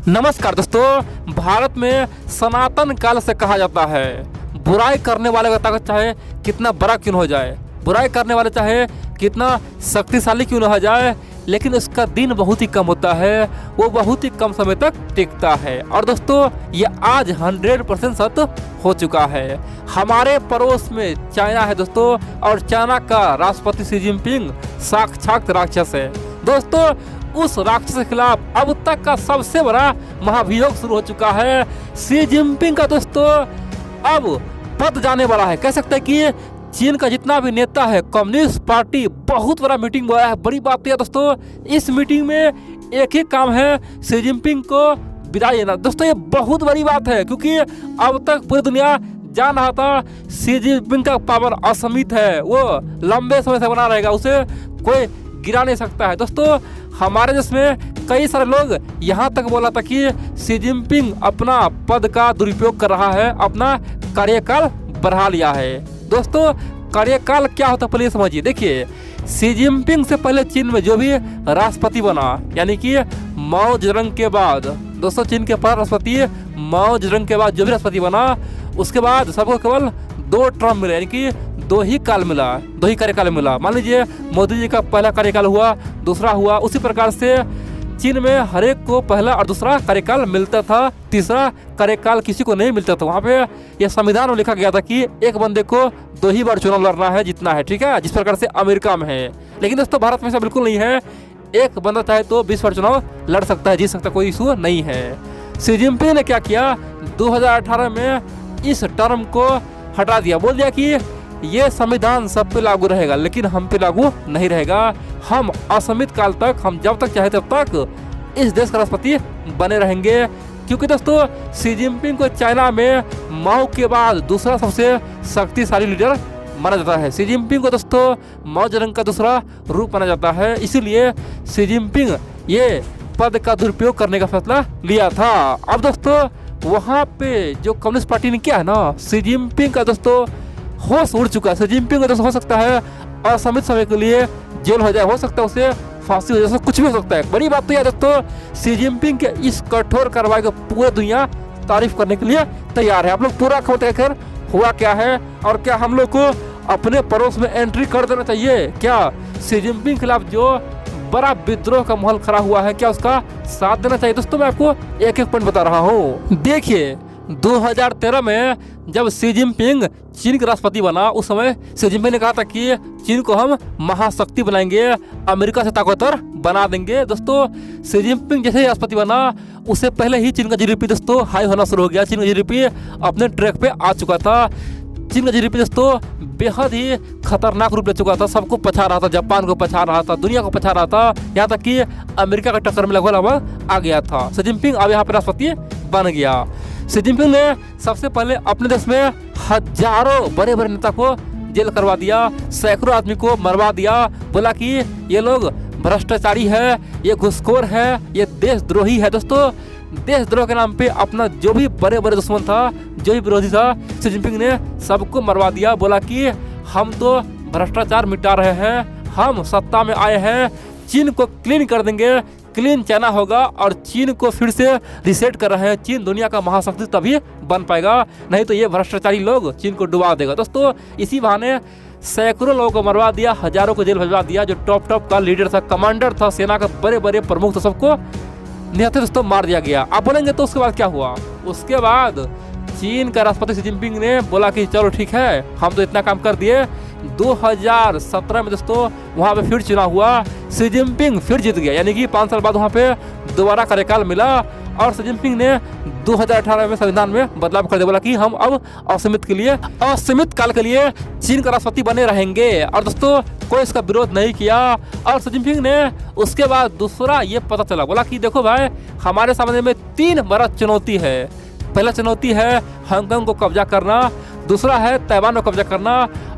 नमस्कार दोस्तों, भारत में सनातन काल से कहा जाता है बुराई करने वाले का ताकत चाहे कितना बड़ा क्यों न हो जाए, बुराई करने वाले चाहे कितना शक्तिशाली क्यों न हो जाए, लेकिन उसका दिन बहुत ही कम होता है, वो बहुत ही कम समय तक टिकता है। और दोस्तों ये आज 100% सत्य हो चुका है। हमारे पड़ोस में चाइना है दोस्तों, और चाइना का राष्ट्रपति शी जिनपिंग साक्षात राक्षस है। दोस्तों उस राक्षस के खिलाफ अब तक का सबसे बड़ा महाभियोग शुरू हो चुका है। शी जिनपिंग का दोस्तों अब पद जाने वाला है। कह सकते हैं कि चीन का जितना भी नेता है, कम्युनिस्ट पार्टी बहुत बड़ा मीटिंग बुलाया है। बड़ी बात यह दोस्तों, इस मीटिंग में एक ही काम है, शी जिनपिंग को विदाई देना। दोस्तों ये बहुत बड़ी बात है, क्योंकि अब तक पूरी दुनिया जान रहा था शी जिनपिंग का पावर असीमित है, वो लंबे समय से बना रहेगा, उसे कोई गिरा नहीं सकता है। दोस्तों हमारे देश में कई सारे लोग यहाँ तक बोला था कि शी जिनपिंग अपना पद का दुरुपयोग कर रहा है, अपना कार्यकाल बढ़ा लिया है। दोस्तों कार्यकाल क्या होता है पहले समझिए। देखिए शी जिनपिंग से पहले चीन में जो भी राष्ट्रपति बना, यानी कि माओ जेडंग के बाद, दोस्तों चीन के पहला राष्ट्रपति माओ जेडंग के बाद जो भी राष्ट्रपति बना, उसके बाद सबको केवल 2 टर्म मिले, यानी कि 2 ही काल मिला, 2 ही कार्यकाल मिला। मान लीजिए मोदी जी का पहला कार्यकाल हुआ, दूसरा हुआ, उसी प्रकार से चीन में हर एक को पहला और दूसरा कार्यकाल मिलता था, तीसरा कार्यकाल किसी को नहीं मिलता था। वहाँ पे यह संविधान में लिखा गया था कि एक बंदे को 2 ही बार चुनाव लड़ना है, जीतना है, ठीक है, जिस प्रकार से अमेरिका में है। लेकिन दोस्तों भारत में ऐसा बिल्कुल नहीं है, एक बंदा चाहे तो 20 बार चुनाव लड़ सकता है, जीत सकता है, कोई इशू नहीं है। शी जिनपिंग ने क्या किया, 2018 में इस टर्म को हटा दिया, बोल दिया कि ये संविधान सब पे लागू रहेगा, लेकिन हम पे लागू नहीं रहेगा। हम असीमित काल तक, हम जब तक चाहे तब तक इस देश का राष्ट्रपति बने रहेंगे। क्योंकि दोस्तों शी जिनपिंग को चाइना में माओ के बाद दूसरा सबसे शक्तिशाली लीडर माना जाता है। शी जिनपिंग को दोस्तों माओ जेडंग का दूसरा रूप माना जाता है, इसीलिए शी जिनपिंग ये पद का दुरुपयोग करने का फैसला लिया था। अब दोस्तों वहाँ पे जो कम्युनिस्ट पार्टी ने किया है ना, शी जिनपिंग का दोस्तों होश उड़ चुका है। शी जिनपिंग को दोस्तों हो सकता है असीमित समय के लिए जेल हो जाए, हो सकता है उसे फांसी हो जाए, कुछ भी हो सकता है। बड़ी बात तो यह दोस्तों शी जिनपिंग के इस कठोर कार्रवाई को पूरी दुनिया तारीफ करने के लिए तैयार है। आप लोग पूरा खबर देखकर हुआ क्या है, और क्या हम लोग को अपने पड़ोस में एंट्री कर देना चाहिए, क्या शी जिनपिंग के खिलाफ जो बड़ा विद्रोह का माहौल खड़ा हुआ है, क्या उसका साथ देना चाहिए। दोस्तों मैं आपको एक एक पॉइंट बता रहा हूँ। देखिए 2013 में जब शी जिनपिंग चीन के राष्ट्रपति बना, उस समय शी जिनपिंग ने कहा था कि चीन को हम महाशक्ति बनाएंगे, अमेरिका से ताकतवर बना देंगे। दोस्तों शी जिनपिंग जैसे ही राष्ट्रपति बना, उससे पहले ही चीन का जीडीपी दोस्तों हाई होना शुरू हो गया। चीन का जीडीपी अपने ट्रैक पे आ चुका था। चीन का जीडीपी दोस्तों बेहद ही खतरनाक रूप ले चुका था, सबको पछा रहा था, जापान को पछा रहा था, दुनिया को पछा रहा था, यहाँ तक कि अमेरिका का टक्कर में लगभग आ गया था। शी जिनपिंग अब यहाँ पे राष्ट्रपति बन गया। शी जिनपिंग ने सबसे पहले अपने देश में हजारों बड़े बड़े नेता को जेल करवा दिया, सैकड़ों आदमी को मरवा दिया, बोला कि ये लोग भ्रष्टाचारी है, ये घुसखोर है, ये देशद्रोही है। दोस्तों देशद्रोह के नाम पे अपना जो भी बड़े बड़े दुश्मन था, जो भी विरोधी था, शी जिनपिंग ने सबको मरवा दिया। बोला कि हम तो भ्रष्टाचार मिटा रहे हैं, हम सत्ता में आए हैं, चीन को क्लीन कर देंगे, क्लीन चाइना होगा, और चीन को फिर से रिसेट कर रहे हैं। चीन दुनिया का महाशक्ति तभी बन पाएगा, नहीं तो ये भ्रष्टाचारी लोग चीन को डुबा देगा। दोस्तों इसी बहाने सैकड़ों लोगों को मरवा दिया, हजारों को जेल भिजवा दिया। जो टॉप का लीडर था, कमांडर था, सेना का बड़े बड़े प्रमुख था, सबको निहत्थे दोस्तों मार दिया गया। आप बोलेंगे तो उसके बाद क्या हुआ। उसके बाद चीन का राष्ट्रपति शी जिनपिंग ने बोला कि चलो ठीक है, हम तो इतना काम कर दिए। 2017 में दोस्तों वहाँ पे फिर चुनाव हुआ, शी जिनपिंग फिर जीत गया, यानी कि 5 साल बाद वहाँ पे दोबारा कार्यकाल मिला, और शी जिनपिंग ने 2018 में संविधान में बदलाव कर दिया। बोला कि हम अब असीमित काल के लिए चीन का राष्ट्रपति बने रहेंगे। और दोस्तों कोई इसका विरोध नहीं किया। और शी जिनपिंग ने उसके बाद दूसरा ये पता चला, बोला कि देखो भाई, हमारे सामने में 3 बड़ा चुनौती है। पहला चुनौती है हांगकांग को कब्जा करना, दूसरा है ताइवान को कब्जा करना,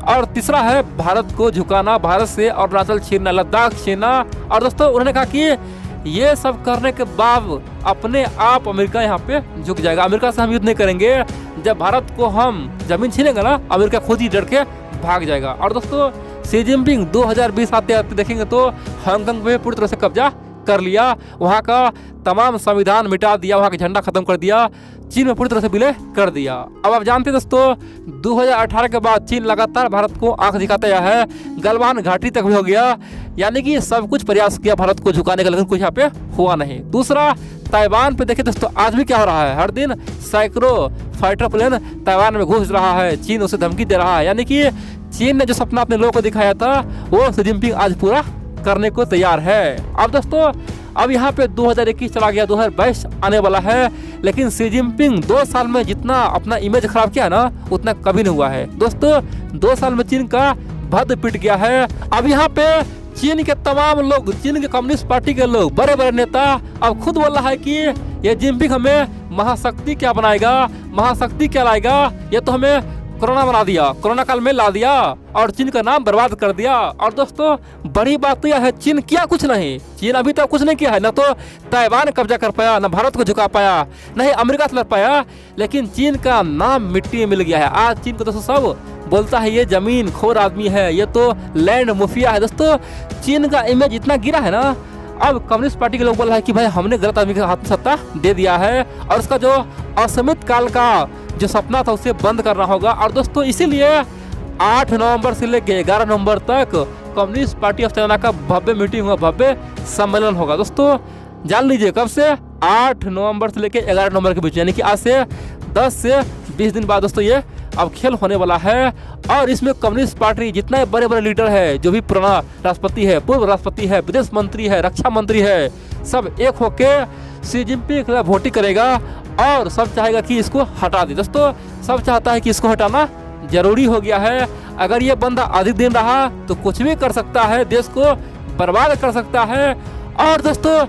और तीसरा है भारत को झुकाना, भारत से अरुणाचल छीनना, लद्दाख छीनना। और दोस्तों उन्होंने कहा कि ये सब करने के बाद अपने आप अमेरिका यहाँ पे झुक जाएगा, अमेरिका से हम युद्ध नहीं करेंगे। जब भारत को हम जमीन छीनेंगे ना, अमेरिका खुद ही डर के भाग जाएगा। और दोस्तों शी जिनपिंग 2020 आते आते देखेंगे तो हांगकांग पे पूरी तरह से कब्जा कर लिया, वहाँ का तमाम संविधान मिटा दिया, वहाँ का झंडा खत्म कर दिया, चीन में पूरी तरह से विलय कर दिया। अब आप जानते हैं दोस्तों 2018 के बाद चीन लगातार भारत को आंख दिखाता आया है, गलवान घाटी तक भी हो गया, यानी कि सब कुछ प्रयास किया भारत को झुकाने का, लेकिन कुछ यहाँ पे हुआ नहीं। दूसरा, ताइवान पे देखिए दोस्तों आज भी क्या हो रहा है, हर दिन सैकड़ों फाइटर प्लेन ताइवान में घुस रहा है, चीन उसे धमकी दे रहा है, यानी कि चीन ने जो सपना अपने लोगों को दिखाया था वो शी जिनपिंग आज पूरा करने को तैयार है। अब दोस्तों अब यहाँ पे 2021 चला गया, 2022 आने वाला है, लेकिन शी जिनपिंग 2 साल में जितना अपना इमेज खराब किया ना उतना कभी नहीं हुआ है। दोस्तों 2 साल में चीन का भद्द पिट गया है। अब यहाँ पे चीन के तमाम लोग, चीन के कम्युनिस्ट पार्टी के लोग, बड़े बड़े नेता अब खुद बोल रहा है कि ये जिनपिंग हमें महाशक्ति क्या बनाएगा, महाशक्ति क्या लाएगा, ये तो हमें कोरोना बना दिया, कोरोना काल में ला दिया और चीन का नाम बर्बाद कर दिया। और दोस्तों बड़ी बात तो यह है चीन किया कुछ नहीं, चीन अभी तक कुछ नहीं किया है, न तो ताइवान कब्जा कर पाया, न भारत को झुका पाया, न ही अमेरिका से लड़ पाया, लेकिन चीन का नाम मिट्टी में मिल गया है। आज चीन को दोस्तों सब बोलता है ये जमीन खोर आदमी है, ये तो लैंड मुफिया है। दोस्तों चीन का इमेज इतना गिरा है ना, अब कम्युनिस्ट पार्टी के लोग बोल रहे हैं कि भाई हमने गलत आदमी के हाथ में सत्ता दे दिया है और उसका जो असीमित काल का जो सपना था उसे बंद करना होगा। और दोस्तों इसीलिए 8 नवंबर से लेकर 11 नवंबर तक कम्युनिस्ट पार्टी ऑफ चाइना का भव्य मीटिंग होगा, भव्य सम्मेलन होगा। दोस्तों जान लीजिए कब से, 8 नवंबर से लेकर 11 नवंबर के बीच, यानी कि आज से 10 से 20 दिन बाद दोस्तों ये अब खेल होने वाला है। और इसमें कम्युनिस्ट पार्टी जितने बड़े बड़े लीडर है, जो भी पुराना राष्ट्रपति है, पूर्व राष्ट्रपति है, विदेश मंत्री है, रक्षा मंत्री है, सब एक होके शी जिनपिंग के खिलाफ वोटिंग करेगा और सब चाहेगा कि इसको हटा दे। दोस्तों सब चाहता है कि इसको हटाना जरूरी हो गया है। अगर ये बंदा अधिक दिन रहा तो कुछ भी कर सकता है, देश को बर्बाद कर सकता है। और दोस्तों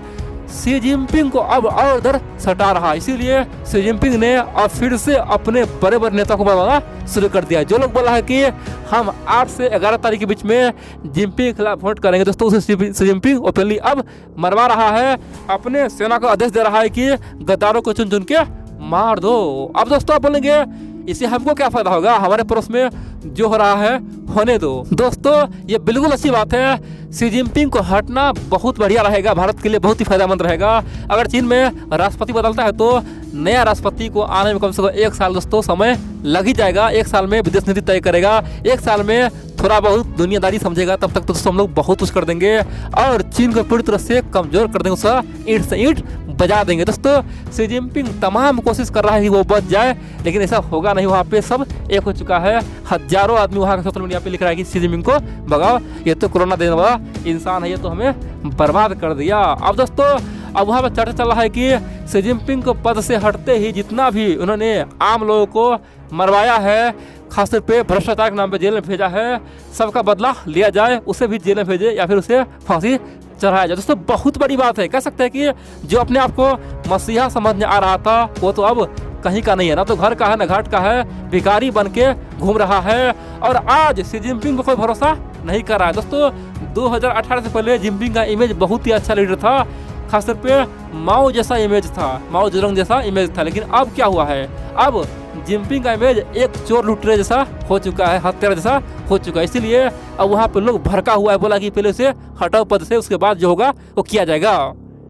शी जिनपिंग को अब और उधर सटा रहा, इसीलिए शी जिनपिंग ने अब फिर से अपने बड़े बड़े नेता को बुलाना शुरू कर दिया। जो लोग बोला है कि हम 8 से 11 तारीख के बीच में जिनपिंग के खिलाफ वोट करेंगे, दोस्तों उसे शी जिनपिंग ओपनली अब मरवा रहा है, अपने सेना को आदेश दे रहा है कि गद्दारों को चुन चुन के मार दो। अब दोस्तों आप बोलेंगे इससे हमको क्या फायदा होगा, हमारे पड़ोस में जो हो रहा है होने दो। दोस्तों ये बिल्कुल अच्छी बात है, शी जिनपिंग को हटना बहुत बढ़िया रहेगा, भारत के लिए बहुत ही फायदेमंद रहेगा। अगर चीन में राष्ट्रपति बदलता है तो नया राष्ट्रपति को आने में कम से कम 1 साल दोस्तों समय लग ही जाएगा। 1 साल में विदेश नीति तय करेगा, 1 साल में थोड़ा बहुत दुनियादारी समझेगा, तब तक तो दोस्तों हम लोग बहुत कुछ कर देंगे और चीन को पूरी तरह से कमजोर कर देंगे, उसका ईंट से ईंट बजा देंगे। दोस्तों शी जिनपिंग तमाम कोशिश कर रहा है कि वो बच जाए, लेकिन ऐसा होगा नहीं। वहाँ पे सब एक हो चुका है, हजारों आदमी वहाँ के सोशल मीडिया पे लिख रहा है कि शी जिनपिंग को भगाओ, ये तो कोरोना देने वाला इंसान है, ये तो हमें बर्बाद कर दिया। अब दोस्तों अब वहाँ पर चर्चा चल रहा है कि शी जिनपिंग को पद से हटते ही जितना भी उन्होंने आम लोगों को मरवाया है, खासतौर पे भ्रष्टाचार के नाम पे जेल में भेजा है, सबका बदला लिया जाए, उसे भी जेल में भेजे या फिर उसे फांसी चढ़ाया जाए। दोस्तों बहुत बड़ी बात है, कह सकते हैं कि जो अपने आप को मसीहा समझने आ रहा था वो तो अब कहीं का नहीं है, ना तो घर का है ना घाट का है, भिखारी बन के घूम रहा है। और आज शी जिनपिंग को कोई भरोसा नहीं कर रहा है। दोस्तों 2018 से पहले जिनपिंग का इमेज बहुत ही अच्छा लीडर था, खासतौर पे माओ जैसा इमेज था, माओ जेडोंग जैसा इमेज था। लेकिन अब क्या हुआ है, अब जिनपिंग का इमेज एक चोर लुटेरे जैसा हो चुका है, हत्यारा जैसा हो चुका है। इसीलिए अब वहाँ पे लोग भड़का हुआ है, बोला कि पहले उसे हटाओ पद से, उसके बाद जो होगा वो किया जाएगा।